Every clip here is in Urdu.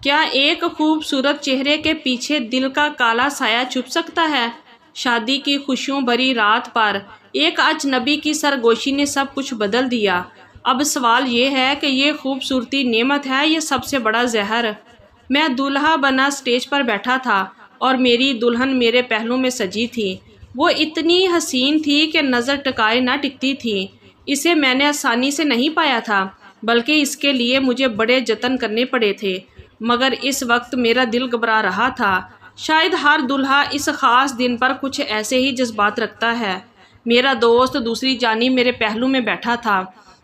کیا ایک خوبصورت چہرے کے پیچھے دل کا کالا سایہ چھپ سکتا ہے؟ شادی کی خوشیوں بھری رات پر ایک اجنبی کی سرگوشی نے سب کچھ بدل دیا۔ اب سوال یہ ہے کہ یہ خوبصورتی نعمت ہے یا سب سے بڑا زہر؟ میں دولہا بنا سٹیج پر بیٹھا تھا اور میری دلہن میرے پہلو میں سجی تھی۔ وہ اتنی حسین تھی کہ نظر ٹکائے نہ ٹکتی تھی۔ اسے میں نے آسانی سے نہیں پایا تھا، بلکہ اس کے لیے مجھے بڑے جتن کرنے پڑے تھے، مگر اس وقت میرا دل گھبرا رہا تھا۔ شاید ہر دلہا اس خاص دن پر کچھ ایسے ہی جذبات رکھتا ہے۔ میرا دوست دوسری جانب میرے پہلو میں بیٹھا تھا۔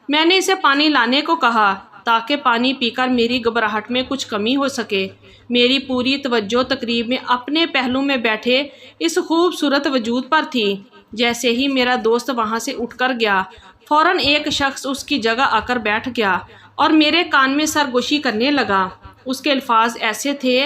میں نے اسے پانی لانے کو کہا تاکہ پانی پی کر میری گھبراہٹ میں کچھ کمی ہو سکے۔ میری پوری توجہ تقریب میں اپنے پہلو میں بیٹھے اس خوبصورت وجود پر تھی۔ جیسے ہی میرا دوست وہاں سے اٹھ کر گیا، فوراً ایک شخص اس کی جگہ آ کر بیٹھ گیا اور میرے کان میں سرگوشی کرنے لگا۔ اس کے الفاظ ایسے تھے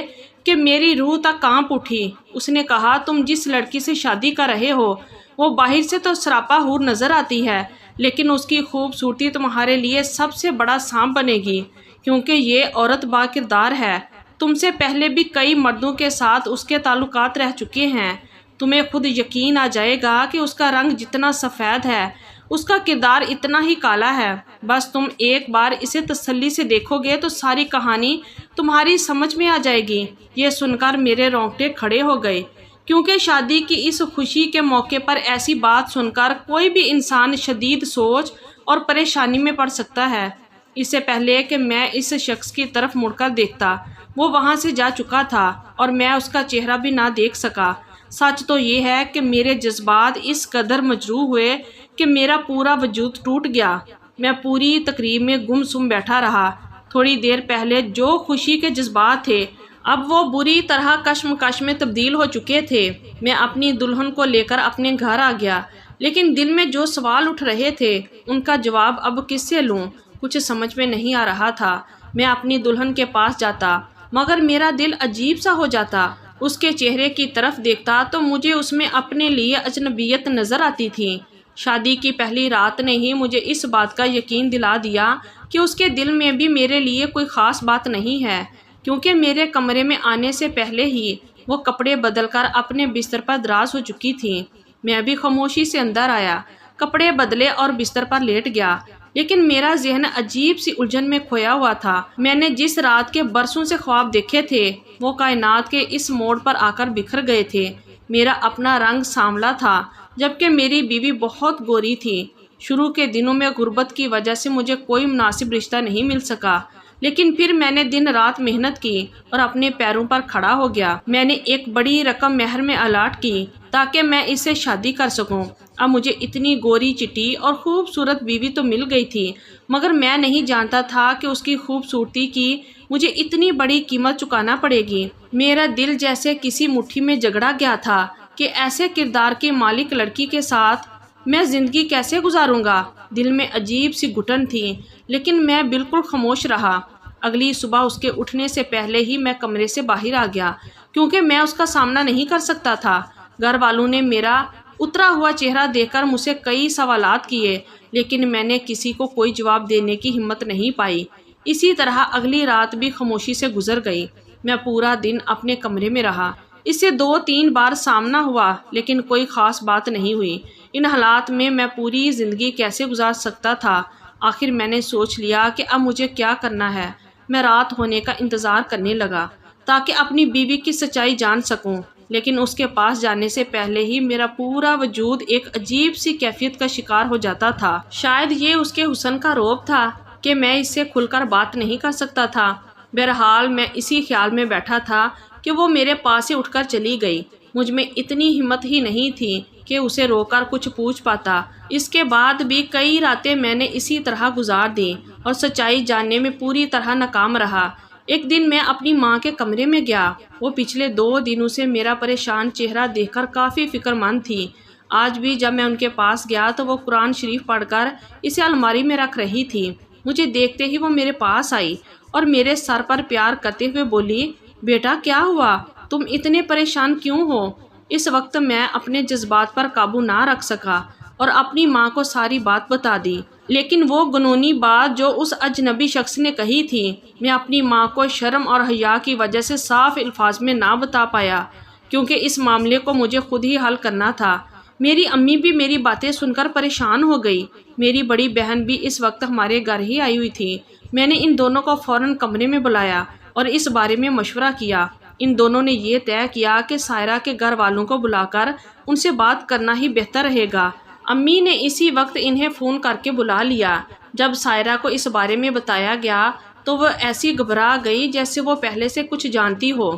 کہ میری روح تک کانپ اٹھی۔ اس نے کہا، تم جس لڑکی سے شادی کر رہے ہو وہ باہر سے تو سراپا حور نظر آتی ہے، لیکن اس کی خوبصورتی تمہارے لیے سب سے بڑا سانپ بنے گی، کیونکہ یہ عورت با کردار ہے۔ تم سے پہلے بھی کئی مردوں کے ساتھ اس کے تعلقات رہ چکے ہیں۔ تمہیں خود یقین آ جائے گا کہ اس کا رنگ جتنا سفید ہے، اس کا کردار اتنا ہی کالا ہے۔ بس تم ایک بار اسے تسلی سے دیکھو گے تو ساری کہانی تمہاری سمجھ میں آ جائے گی۔ یہ سن کر میرے رونگٹے کھڑے ہو گئے، کیونکہ شادی کی اس خوشی کے موقع پر ایسی بات سن کر کوئی بھی انسان شدید سوچ اور پریشانی میں پڑ سکتا ہے۔ اس سے پہلے کہ میں اس شخص کی طرف مڑ کر دیکھتا، وہ وہاں سے جا چکا تھا اور میں اس کا چہرہ بھی نہ دیکھ سکا۔ سچ تو یہ ہے کہ میرے جذبات اس قدر مجروح ہوئے کہ میرا پورا وجود ٹوٹ گیا۔ میں پوری تقریب میں گم سم بیٹھا رہا۔ تھوڑی دیر پہلے جو خوشی کے جذبات تھے، اب وہ بری طرح کشمکش میں تبدیل ہو چکے تھے۔ میں اپنی دلہن کو لے کر اپنے گھر آ گیا، لیکن دل میں جو سوال اٹھ رہے تھے ان کا جواب اب کس سے لوں، کچھ سمجھ میں نہیں آ رہا تھا۔ میں اپنی دلہن کے پاس جاتا، مگر میرا دل عجیب سا ہو جاتا۔ اس کے چہرے کی طرف دیکھتا تو مجھے اس میں اپنے لیے اجنبیت نظر آتی تھی۔ شادی کی پہلی رات نے ہی مجھے اس بات کا یقین دلا دیا کہ اس کے دل میں بھی میرے لیے کوئی خاص بات نہیں ہے، کیونکہ میرے کمرے میں آنے سے پہلے ہی وہ کپڑے بدل کر اپنے بستر پر دراز ہو چکی تھی۔ میں بھی خاموشی سے اندر آیا، کپڑے بدلے اور بستر پر لیٹ گیا، لیکن میرا ذہن عجیب سی الجھن میں کھویا ہوا تھا۔ میں نے جس رات کے برسوں سے خواب دیکھے تھے وہ کائنات کے اس موڑ پر آ کر بکھر گئے تھے۔ میرا اپنا رنگ سانولا تھا، جبکہ میری بیوی بہت گوری تھی۔ شروع کے دنوں میں غربت کی وجہ سے مجھے کوئی مناسب رشتہ نہیں مل سکا، لیکن پھر میں نے دن رات محنت کی اور اپنے پیروں پر کھڑا ہو گیا۔ میں نے ایک بڑی رقم مہر میں الاٹ کی تاکہ میں اس سے شادی کر سکوں۔ اب مجھے اتنی گوری چٹی اور خوبصورت بیوی تو مل گئی تھی، مگر میں نہیں جانتا تھا کہ اس کی خوبصورتی کی مجھے اتنی بڑی قیمت چکانا پڑے گی۔ میرا دل جیسے کسی مٹھی میں جگڑا گیا تھا کہ ایسے کردار کی مالک لڑکی کے ساتھ میں زندگی کیسے گزاروں گا۔ دل میں عجیب سی گھٹن تھی، لیکن میں بالکل خاموش رہا۔ اگلی صبح اس کے اٹھنے سے پہلے ہی میں کمرے سے باہر آ گیا، کیونکہ میں اس کا سامنا نہیں کر سکتا تھا۔ گھر والوں نے میرا اترا ہوا چہرہ دیکھ کر مجھ سے کئی سوالات کیے، لیکن میں نے کسی کو کوئی جواب دینے کی ہمت نہیں پائی۔ اسی طرح اگلی رات بھی خاموشی سے گزر گئی۔ میں پورا دن اپنے کمرے میں رہا۔ اس سے 2-3 بار سامنا ہوا، لیکن کوئی خاص بات نہیں ہوئی۔ ان حالات میں میں پوری زندگی کیسے گزار سکتا تھا؟ آخر میں نے سوچ لیا کہ اب مجھے کیا کرنا ہے۔ میں رات ہونے کا انتظار کرنے لگا تاکہ اپنی بیوی کی سچائی جان سکوں، لیکن اس کے پاس جانے سے پہلے ہی میرا پورا وجود ایک عجیب سی کیفیت کا شکار ہو جاتا تھا۔ شاید یہ اس کے حسن کا رعب تھا کہ میں اس سے کھل کر بات نہیں کر سکتا تھا۔ بہرحال میں اسی خیال میں بیٹھا تھا کہ وہ میرے پاس سے اٹھ کر چلی گئی۔ مجھ میں اتنی ہمت ہی نہیں تھی کہ اسے رو کر کچھ پوچھ پاتا۔ اس کے بعد بھی کئی راتیں میں نے اسی طرح گزار دی اور سچائی جاننے میں پوری طرح ناکام رہا۔ ایک دن میں اپنی ماں کے کمرے میں گیا۔ وہ پچھلے 2 دنوں سے میرا پریشان چہرہ دیکھ کر کافی فکر مند تھی۔ آج بھی جب میں ان کے پاس گیا تو وہ قرآن شریف پڑھ کر اسے الماری میں رکھ رہی تھی۔ مجھے دیکھتے ہی وہ میرے پاس آئی اور میرے سر پر پیار کرتے ہوئے بولی، بیٹا کیا ہوا؟ تم اتنے پریشان کیوں ہو؟ اس وقت میں اپنے جذبات پر قابو نہ رکھ سکا اور اپنی ماں کو ساری بات بتا دی۔ لیکن وہ گنونی بات جو اس اجنبی شخص نے کہی تھی میں اپنی ماں کو شرم اور حیا کی وجہ سے صاف الفاظ میں نہ بتا پایا، کیونکہ اس معاملے کو مجھے خود ہی حل کرنا تھا۔ میری امی بھی میری باتیں سن کر پریشان ہو گئی۔ میری بڑی بہن بھی اس وقت ہمارے گھر ہی آئی ہوئی تھی۔ میں نے ان دونوں کو فوراً کمرے میں بلایا اور اس بارے میں مشورہ کیا۔ ان دونوں نے یہ طے کیا کہ سائرہ کے گھر والوں کو بلا کر ان سے بات کرنا ہی بہتر رہے گا۔ امی نے اسی وقت انہیں فون کر کے بلا لیا۔ جب سائرہ کو اس بارے میں بتایا گیا تو وہ ایسی گھبرا گئی جیسے وہ پہلے سے کچھ جانتی ہو۔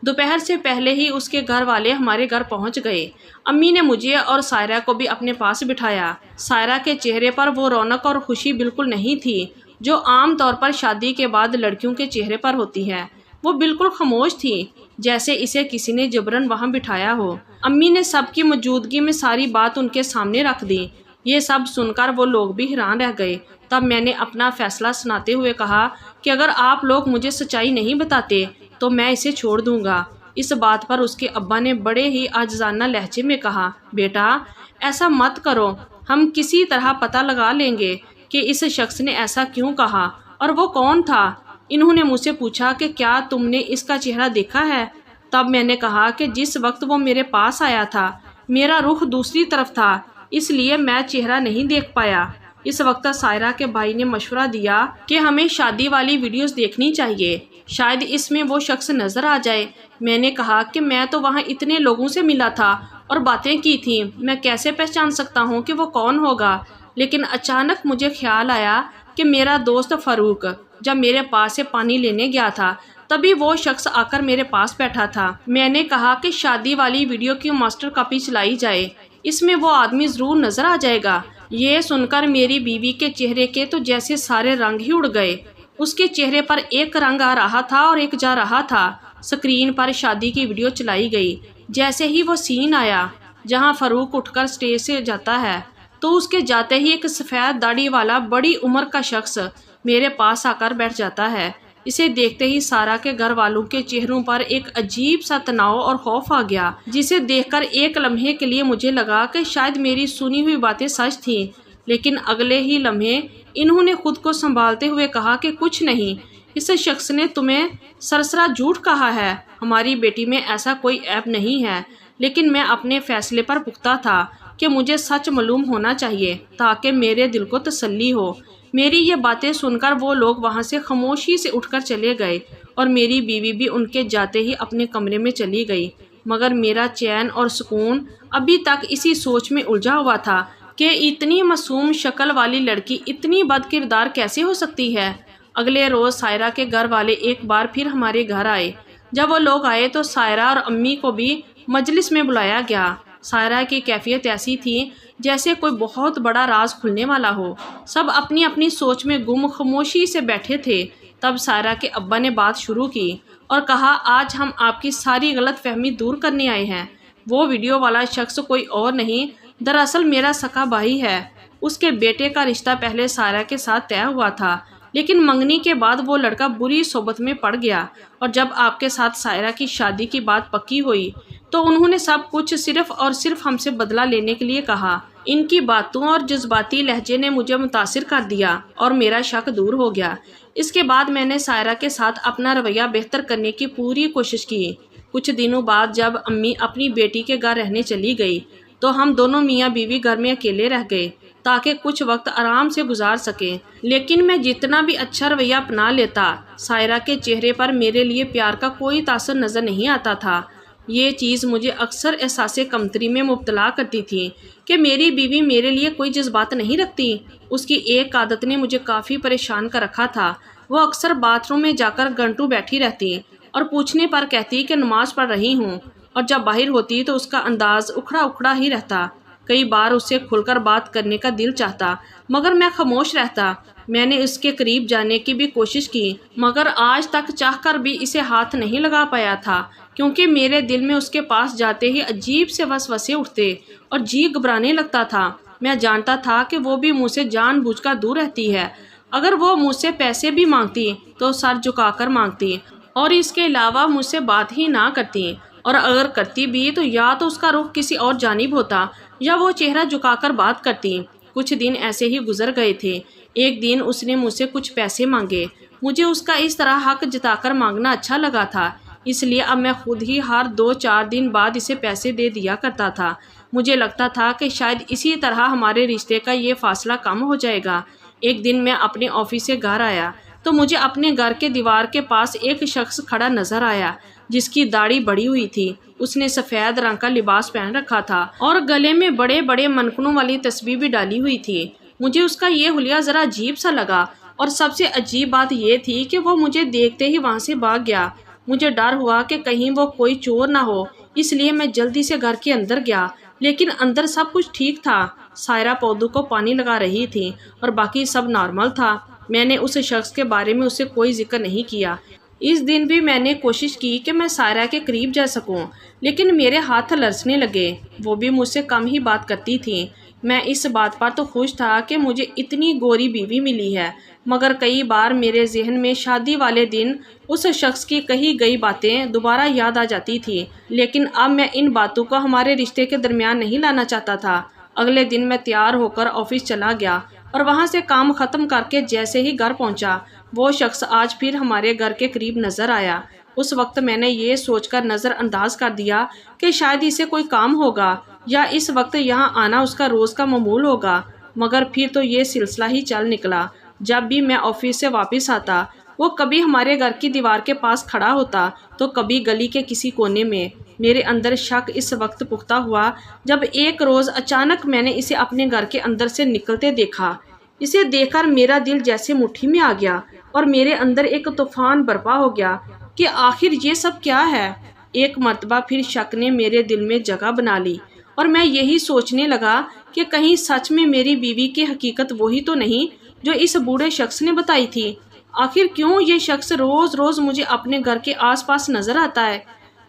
دوپہر سے پہلے ہی اس کے گھر والے ہمارے گھر پہنچ گئے۔ امی نے مجھے اور سائرہ کو بھی اپنے پاس بٹھایا۔ سائرہ کے چہرے پر وہ رونق اور خوشی بالکل نہیں تھی جو عام طور پر شادی کے بعد لڑکیوں کے چہرے پر ہوتی ہے۔ وہ بالکل خاموش تھی، جیسے اسے کسی نے جبراً وہاں بٹھایا ہو۔ امی نے سب کی موجودگی میں ساری بات ان کے سامنے رکھ دی۔ یہ سب سن کر وہ لوگ بھی حیران رہ گئے۔ تب میں نے اپنا فیصلہ سناتے ہوئے کہا کہ اگر آپ لوگ مجھے سچائی نہیں بتاتے تو میں اسے چھوڑ دوں گا۔ اس بات پر اس کے ابا نے بڑے ہی عاجزانہ لہجے میں کہا، بیٹا ایسا مت کرو، ہم کسی طرح پتہ لگا لیں گے کہ اس شخص نے ایسا کیوں کہا اور وہ کون تھا۔ انہوں نے مجھ سے پوچھا کہ کیا تم نے اس کا چہرہ دیکھا ہے؟ تب میں نے کہا کہ جس وقت وہ میرے پاس آیا تھا میرا رخ دوسری طرف تھا، اس لیے میں چہرہ نہیں دیکھ پایا۔ اس وقت سائرہ کے بھائی نے مشورہ دیا کہ ہمیں شادی والی ویڈیوز دیکھنی چاہیے، شاید اس میں وہ شخص نظر آ جائے۔ میں نے کہا کہ میں تو وہاں اتنے لوگوں سے ملا تھا اور باتیں کی تھیں، میں کیسے پہچان سکتا ہوں کہ وہ کون ہوگا؟ لیکن اچانک مجھے خیال آیا کہ میرا دوست فاروق جب میرے پاس سے پانی لینے گیا تھا تبھی وہ شخص آ کر میرے پاس بیٹھا تھا۔ میں نے کہا کہ شادی والی ویڈیو کی ماسٹر کاپی چلائی جائے، اس میں وہ آدمی ضرور نظر آ جائے گا۔ یہ سن کر میری بیوی کے چہرے کے تو جیسے سارے رنگ ہی اڑ گئے۔ اس کے چہرے پر ایک رنگ آ رہا تھا اور ایک جا رہا تھا۔ اسکرین پر شادی کی ویڈیو چلائی گئی۔ جیسے ہی وہ سین آیا جہاں فاروق اٹھ کر اسٹیج سے جاتا ہے تو اس کے جاتے ہی ایک سفید داڑھی والا بڑی عمر کا شخص میرے پاس آ کر بیٹھ جاتا ہے۔ اسے دیکھتے ہی سارہ کے گھر والوں کے چہروں پر ایک عجیب سا تناؤ اور خوف آ گیا، جسے دیکھ کر ایک لمحے کے لیے مجھے لگا کہ شاید میری سنی ہوئی باتیں سچ تھیں، لیکن اگلے ہی لمحے انہوں نے خود کو سنبھالتے ہوئے کہا کہ کچھ نہیں، اس شخص نے تمہیں سرسرا جھوٹ کہا ہے، ہماری بیٹی میں ایسا کوئی عیب نہیں ہے۔ لیکن میں اپنے فیصلے پر پختہ تھا کہ مجھے سچ معلوم ہونا چاہیے تاکہ میرے دل کو تسلی ہو۔ میری یہ باتیں سن کر وہ لوگ وہاں سے خاموشی سے اٹھ کر چلے گئے اور میری بیوی بھی ان کے جاتے ہی اپنے کمرے میں چلی گئی، مگر میرا چین اور سکون ابھی تک اسی سوچ میں الجھا ہوا تھا کہ اتنی معصوم شکل والی لڑکی اتنی بد کردار کیسے ہو سکتی ہے۔ اگلے روز سائرہ کے گھر والے ایک بار پھر ہمارے گھر آئے۔ جب وہ لوگ آئے تو سائرہ اور امی کو بھی مجلس میں بلایا گیا۔ سائرہ کی کیفیت ایسی تھی جیسے کوئی بہت بڑا راز کھلنے والا ہو۔ سب اپنی اپنی سوچ میں گم خاموشی سے بیٹھے تھے۔ تب سائرہ کے ابا نے بات شروع کی اور کہا، آج ہم آپ کی ساری غلط فہمی دور کرنے آئے ہیں۔ وہ ویڈیو والا شخص کوئی اور نہیں، دراصل میرا سکا بھائی ہے۔ اس کے بیٹے کا رشتہ پہلے سائرہ کے ساتھ طے ہوا تھا، لیکن منگنی کے بعد وہ لڑکا بری صحبت میں پڑ گیا، اور جب آپ کے ساتھ سائرہ کی شادی کی بات پکی ہوئی تو انہوں نے سب کچھ صرف اور صرف ہم سے بدلہ لینے کے لیے کہا۔ ان کی باتوں اور جذباتی لہجے نے مجھے متاثر کر دیا اور میرا شک دور ہو گیا۔ اس کے بعد میں نے سائرہ کے ساتھ اپنا رویہ بہتر کرنے کی پوری کوشش کی۔ کچھ دنوں بعد جب امی اپنی بیٹی کے گھر رہنے چلی گئی تو ہم دونوں میاں بیوی گھر میں اکیلے رہ گئے تاکہ کچھ وقت آرام سے گزار سکیں۔ لیکن میں جتنا بھی اچھا رویہ اپنا لیتا، سائرہ کے چہرے پر میرے لیے پیار کا کوئی تاثر نظر نہیں آتا تھا۔ یہ چیز مجھے اکثر احساس کمتری میں مبتلا کرتی تھی کہ میری بیوی میرے لیے کوئی جذبات نہیں رکھتی۔ اس کی ایک عادت نے مجھے کافی پریشان کر رکھا تھا۔ وہ اکثر باتھ روم میں جا کر گھنٹوں بیٹھی رہتی اور پوچھنے پر کہتی کہ نماز پڑھ رہی ہوں، اور جب باہر ہوتی تو اس کا انداز اکھڑا اکھڑا ہی رہتا۔ کئی بار اس سے کھل کر بات کرنے کا دل چاہتا مگر میں خاموش رہتا۔ میں نے اس کے قریب جانے کی بھی کوشش کی مگر آج تک چاہ کر بھی اسے ہاتھ نہیں لگا پایا تھا، کیونکہ میرے دل میں اس کے پاس جاتے ہی عجیب سے وسوسے اٹھتے اور جی گھبرانے لگتا تھا۔ میں جانتا تھا کہ وہ بھی مجھ سے جان بوجھ کر دور رہتی ہے۔ اگر وہ مجھ سے پیسے بھی مانگتی تو سر جھکا کر مانگتی اور اس کے علاوہ مجھ سے بات ہی نہ کرتی، اور اگر کرتی بھی تو یا تو اس کا رخ کسی اور جانب ہوتا یا وہ چہرہ جھکا کر بات کرتی۔ کچھ دن ایسے ہی گزر گئے تھے۔ ایک دن اس نے مجھ سے کچھ پیسے مانگے۔ مجھے اس کا اس طرح حق جتا کر مانگنا اچھا لگا تھا، اس لیے اب میں خود ہی ہر 2-4 دن بعد اسے پیسے دے دیا کرتا تھا۔ مجھے لگتا تھا کہ شاید اسی طرح ہمارے رشتے کا یہ فاصلہ کم ہو جائے گا۔ ایک دن میں اپنے آفس سے گھر آیا تو مجھے اپنے گھر کے دیوار کے پاس ایک شخص کھڑا نظر آیا جس کی داڑھی بڑھی ہوئی تھی۔ اس نے سفید رنگ کا لباس پہن رکھا تھا اور گلے میں بڑے بڑے منقنوں والی تسبیح بھی ڈالی ہوئی تھی۔ مجھے اس کا یہ حلیہ ذرا عجیب سا لگا، اور سب سے عجیب بات یہ تھی کہ وہ مجھے دیکھتے ہی وہاں سے بھاگ گیا۔ مجھے ڈر ہوا کہ کہیں وہ کوئی چور نہ ہو، اس لیے میں جلدی سے گھر کے اندر گیا، لیکن اندر سب کچھ ٹھیک تھا۔ سائرہ پودوں کو پانی لگا رہی تھی اور باقی سب نارمل تھا۔ میں نے اس شخص کے بارے میں اسے کوئی ذکر نہیں کیا۔ اس دن بھی میں نے کوشش کی کہ میں سائرہ کے قریب جا سکوں، لیکن میرے ہاتھ لرزنے لگے۔ وہ بھی مجھ سے کم ہی بات کرتی تھی۔ میں اس بات پر تو خوش تھا کہ مجھے اتنی گوری بیوی ملی ہے، مگر کئی بار میرے ذہن میں شادی والے دن اس شخص کی کہی گئی باتیں دوبارہ یاد آ جاتی تھی، لیکن اب میں ان باتوں کو ہمارے رشتے کے درمیان نہیں لانا چاہتا تھا۔ اگلے دن میں تیار ہو کر آفس چلا گیا اور وہاں سے کام ختم کر کے جیسے ہی گھر پہنچا، وہ شخص آج پھر ہمارے گھر کے قریب نظر آیا۔ اس وقت میں نے یہ سوچ کر نظر انداز کر دیا کہ شاید اسے کوئی کام ہوگا یا اس وقت یہاں آنا اس کا روز کا معمول ہوگا، مگر پھر تو یہ سلسلہ ہی چل نکلا۔ جب بھی میں آفس سے واپس آتا، وہ کبھی ہمارے گھر کی دیوار کے پاس کھڑا ہوتا تو کبھی گلی کے کسی کونے میں۔ میرے اندر شک اس وقت پختہ ہوا جب ایک روز اچانک میں نے اسے اپنے گھر کے اندر سے نکلتے دیکھا۔ اسے دیکھ کر میرا دل جیسے مٹھی میں آ گیا اور میرے اندر ایک طوفان برپا ہو گیا کہ آخر یہ سب کیا ہے۔ ایک مرتبہ پھر شک نے میرے دل میں جگہ بنا لی اور میں یہی سوچنے لگا کہ کہیں سچ میں میری بیوی کی حقیقت وہی تو نہیں جو اس بوڑھے شخص نے بتائی تھی۔ آخر کیوں یہ شخص روز روز مجھے اپنے گھر کے آس پاس نظر آتا ہے؟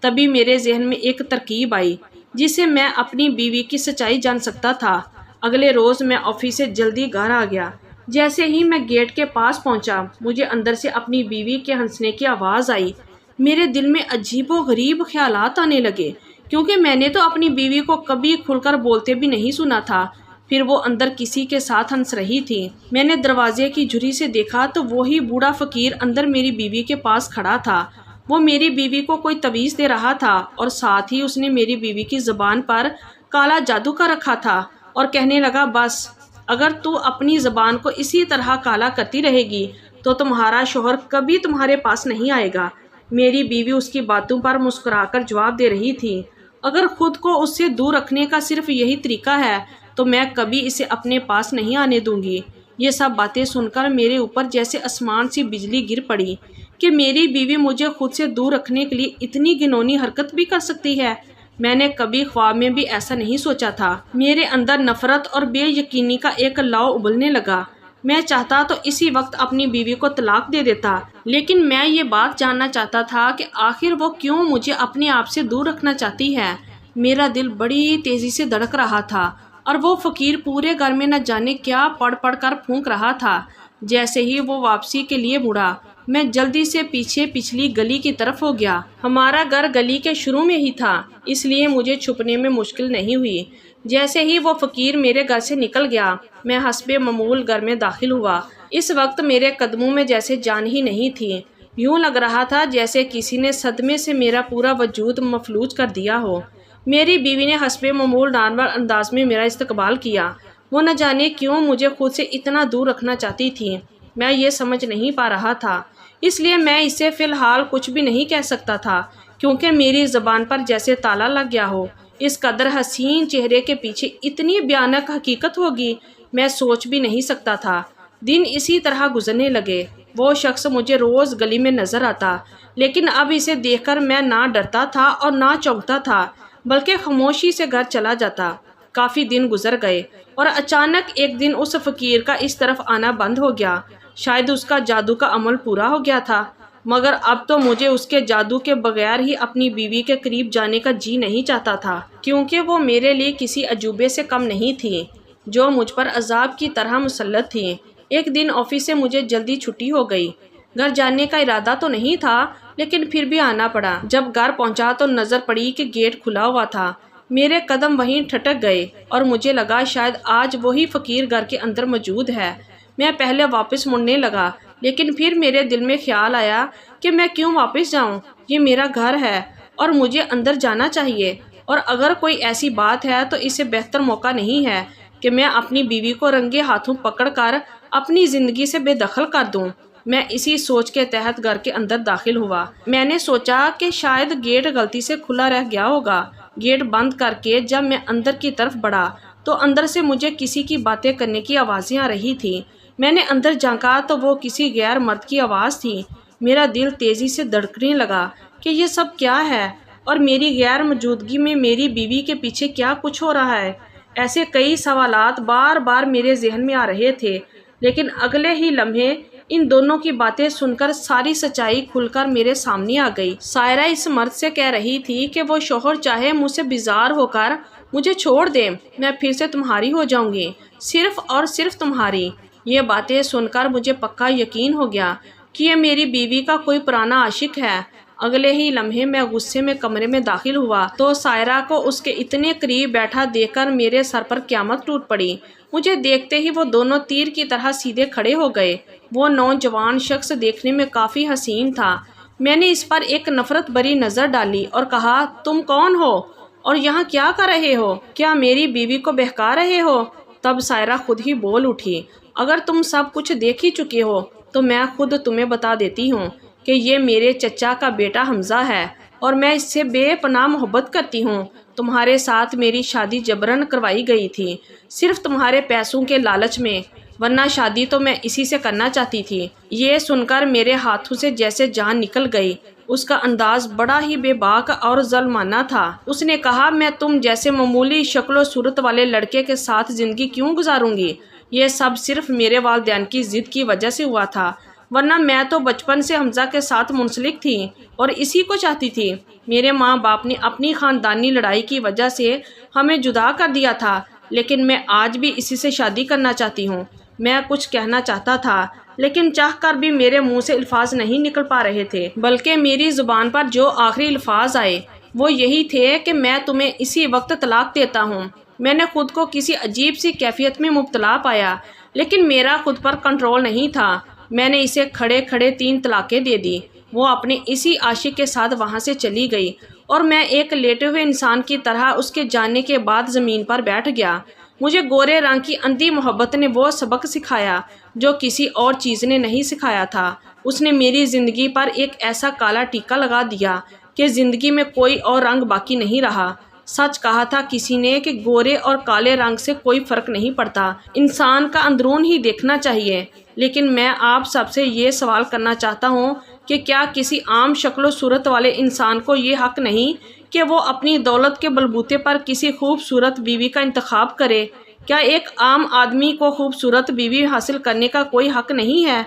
تبھی میرے ذہن میں ایک ترکیب آئی جس سے میں اپنی بیوی کی سچائی جان سکتا تھا۔ اگلے روز میں آفس سے جلدی گھر آ گیا۔ جیسے ہی میں گیٹ کے پاس پہنچا، مجھے اندر سے اپنی بیوی کے ہنسنے کی آواز آئی۔ میرے دل میں عجیب و غریب خیالات آنے لگے، کیونکہ میں نے تو اپنی بیوی کو کبھی کھل کر بولتے بھی نہیں سنا تھا۔ پھر وہ اندر کسی کے ساتھ ہنس رہی تھی۔ میں نے دروازے کی جھری سے دیکھا تو وہی بوڑھا فقیر اندر میری بیوی کے پاس کھڑا تھا۔ وہ میری بیوی کو کوئی تعویذ دے رہا تھا اور ساتھ ہی اس نے میری بیوی کی زبان پر کالا جادو کا رکھا تھا اور کہنے لگا، بس اگر تو اپنی زبان کو اسی طرح کالا کرتی رہے گی تو تمہارا شوہر کبھی تمہارے پاس نہیں آئے گا۔ میری بیوی اس کی باتوں پر مسکرا کر جواب دے رہی تھی، اگر خود کو اس سے دور رکھنے کا صرف یہی طریقہ ہے تو میں کبھی اسے اپنے پاس نہیں آنے دوں گی۔ یہ سب باتیں سن کر میرے اوپر جیسے آسمان سے بجلی گر پڑی کہ میری بیوی مجھے خود سے دور رکھنے کے لیے اتنی گھنونی حرکت بھی کر سکتی ہے۔ میں نے کبھی خواب میں بھی ایسا نہیں سوچا تھا۔ میرے اندر نفرت اور بے یقینی کا ایک لاؤ ابلنے لگا۔ میں چاہتا تو اسی وقت اپنی بیوی کو طلاق دے دیتا، لیکن میں یہ بات جاننا چاہتا تھا کہ آخر وہ کیوں مجھے اپنے آپ سے دور رکھنا چاہتی ہے۔ میرا دل بڑی تیزی سے دھڑک رہا تھا اور وہ فقیر پورے گھر میں نہ جانے کیا پڑھ پڑھ کر پھونک رہا تھا۔ جیسے ہی وہ واپسی کے لیے مڑا، میں جلدی سے پیچھے پچھلی گلی کی طرف ہو گیا۔ ہمارا گھر گلی کے شروع میں ہی تھا، اس لیے مجھے چھپنے میں مشکل نہیں ہوئی۔ جیسے ہی وہ فقیر میرے گھر سے نکل گیا، میں حسب معمول گھر میں داخل ہوا۔ اس وقت میرے قدموں میں جیسے جان ہی نہیں تھی، یوں لگ رہا تھا جیسے کسی نے صدمے سے میرا پورا وجود مفلوج کر دیا ہو۔ میری بیوی نے حسب معمول نارمل انداز میں میرا استقبال کیا۔ وہ نہ جانے کیوں مجھے خود سے اتنا دور رکھنا چاہتی تھی، میں یہ سمجھ نہیں پا رہا تھا، اس لیے میں اسے فی الحال کچھ بھی نہیں کہہ سکتا تھا، کیونکہ میری زبان پر جیسے تالا لگ گیا ہو۔ اس قدر حسین چہرے کے پیچھے اتنی بھیانک حقیقت ہوگی، میں سوچ بھی نہیں سکتا تھا۔ دن اسی طرح گزرنے لگے۔ وہ شخص مجھے روز گلی میں نظر آتا، لیکن اب اسے دیکھ کر میں نہ ڈرتا تھا اور نہ چونکتا تھا، بلکہ خاموشی سے گھر چلا جاتا۔ کافی دن گزر گئے اور اچانک ایک دن اس فقیر کا اس طرف آنا بند ہو گیا۔ شاید اس کا جادو کا عمل پورا ہو گیا تھا، مگر اب تو مجھے اس کے جادو کے بغیر ہی اپنی بیوی کے قریب جانے کا جی نہیں چاہتا تھا، کیونکہ وہ میرے لیے کسی عجوبے سے کم نہیں تھی جو مجھ پر عذاب کی طرح مسلط تھی۔ ایک دن آفس سے مجھے جلدی چھٹی ہو گئی۔ گھر جانے کا ارادہ تو نہیں تھا، لیکن پھر بھی آنا پڑا۔ جب گھر پہنچا تو نظر پڑی کہ گیٹ کھلا ہوا تھا۔ میرے قدم وہیں ٹھٹک گئے اور مجھے لگا شاید آج وہی فقیر گھر کے اندر موجود ہے۔ میں پہلے واپس مڑنے لگا، لیکن پھر میرے دل میں خیال آیا کہ میں کیوں واپس جاؤں، یہ میرا گھر ہے اور مجھے اندر جانا چاہیے، اور اگر کوئی ایسی بات ہے تو اس سے بہتر موقع نہیں ہے کہ میں اپنی بیوی کو رنگے ہاتھوں پکڑ کر اپنی زندگی سے بے دخل کر دوں۔ میں اسی سوچ کے تحت گھر کے اندر داخل ہوا۔ میں نے سوچا کہ شاید گیٹ غلطی سے کھلا رہ گیا ہوگا۔ گیٹ بند کر کے جب میں اندر کی طرف بڑھا تو اندر سے مجھے کسی کی باتیں کرنے کی آوازیں آ رہی تھیں۔ میں نے اندر جھانکا تو وہ کسی غیر مرد کی آواز تھی۔ میرا دل تیزی سے دھڑکنے لگا کہ یہ سب کیا ہے اور میری غیر موجودگی میں میری بیوی کے پیچھے کیا کچھ ہو رہا ہے۔ ایسے کئی سوالات بار بار میرے ذہن میں آ رہے تھے، لیکن اگلے ہی لمحے ان دونوں کی باتیں سن کر ساری سچائی کھل کر میرے سامنے آ گئی۔ سائرہ اس مرد سے کہہ رہی تھی کہ وہ شوہر چاہے مجھ سے بیزار ہو کر مجھے چھوڑ دے، میں پھر سے تمہاری ہو جاؤں گی، صرف اور صرف تمہاری۔ یہ باتیں سن کر مجھے پکا یقین ہو گیا کہ یہ میری بیوی کا کوئی پرانا عاشق ہے۔ اگلے ہی لمحے میں غصے میں کمرے میں داخل ہوا تو سائرہ کو اس کے اتنے قریب بیٹھا دیکھ کر میرے سر پر قیامت ٹوٹ پڑی۔ مجھے دیکھتے ہی وہ دونوں تیر کی طرح سیدھے کھڑے ہو گئے۔ وہ نوجوان شخص دیکھنے میں کافی حسین تھا۔ میں نے اس پر ایک نفرت بھری نظر ڈالی اور کہا، تم کون ہو اور یہاں کیا کر رہے ہو؟ کیا میری بیوی کو بہکا رہے ہو؟ تب سائرہ خود ہی بول اٹھی، اگر تم سب کچھ دیکھ ہی چکے ہو تو میں خود تمہیں بتا دیتی ہوں کہ یہ میرے چچا کا بیٹا حمزہ ہے اور میں اس سے بے پناہ محبت کرتی ہوں۔ تمہارے ساتھ میری شادی جبرن کروائی گئی تھی، صرف تمہارے پیسوں کے لالچ میں، ورنہ شادی تو میں اسی سے کرنا چاہتی تھی۔ یہ سن کر میرے ہاتھوں سے جیسے جان نکل گئی۔ اس کا انداز بڑا ہی بے باک اور ظالمانہ تھا۔ اس نے کہا، میں تم جیسے معمولی شکل و صورت والے لڑکے کے ساتھ زندگی کیوں گزاروں گی؟ یہ سب صرف میرے والدین کی ضد کی وجہ سے ہوا تھا، ورنہ میں تو بچپن سے حمزہ کے ساتھ منسلک تھی اور اسی کو چاہتی تھی۔ میرے ماں باپ نے اپنی خاندانی لڑائی کی وجہ سے ہمیں جدا کر دیا تھا، لیکن میں آج بھی اسی سے شادی کرنا چاہتی ہوں۔ میں کچھ کہنا چاہتا تھا، لیکن چاہ کر بھی میرے منہ سے الفاظ نہیں نکل پا رہے تھے، بلکہ میری زبان پر جو آخری الفاظ آئے وہ یہی تھے کہ میں تمہیں اسی وقت طلاق دیتا ہوں۔ میں نے خود کو کسی عجیب سی کیفیت میں مبتلا پایا، لیکن میرا خود پر کنٹرول نہیں تھا۔ میں نے اسے کھڑے کھڑے 3 طلاقیں دے دی۔ وہ اپنے اسی عاشق کے ساتھ وہاں سے چلی گئی اور میں ایک لیٹے ہوئے انسان کی طرح اس کے جانے کے بعد زمین پر بیٹھ گیا۔ مجھے گورے رنگ کی اندھی محبت نے وہ سبق سکھایا جو کسی اور چیز نے نہیں سکھایا تھا۔ اس نے میری زندگی پر ایک ایسا کالا ٹیکا لگا دیا کہ زندگی میں کوئی اور رنگ باقی نہیں رہا۔ سچ کہا تھا کسی نے کہ گورے اور کالے رنگ سے کوئی فرق نہیں پڑتا، انسان کا اندرون ہی دیکھنا چاہیے۔ لیکن میں آپ سب سے یہ سوال کرنا چاہتا ہوں کہ کیا کسی عام شکل و صورت والے انسان کو یہ حق نہیں کہ وہ اپنی دولت کے بلبوتے پر کسی خوبصورت بیوی کا انتخاب کرے؟ کیا ایک عام آدمی کو خوبصورت بیوی حاصل کرنے کا کوئی حق نہیں ہے؟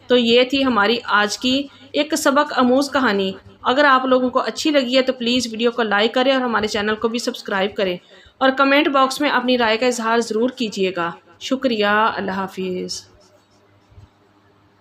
تو یہ تھی ہماری آج کی ایک سبق آموز کہانی۔ اگر آپ لوگوں کو اچھی لگی ہے تو پلیز ویڈیو کو لائک کریں اور ہمارے چینل کو بھی سبسکرائب کریں، اور کمنٹ باکس میں اپنی رائے کا اظہار ضرور کیجیے گا۔ شکریہ، اللہ حافظ۔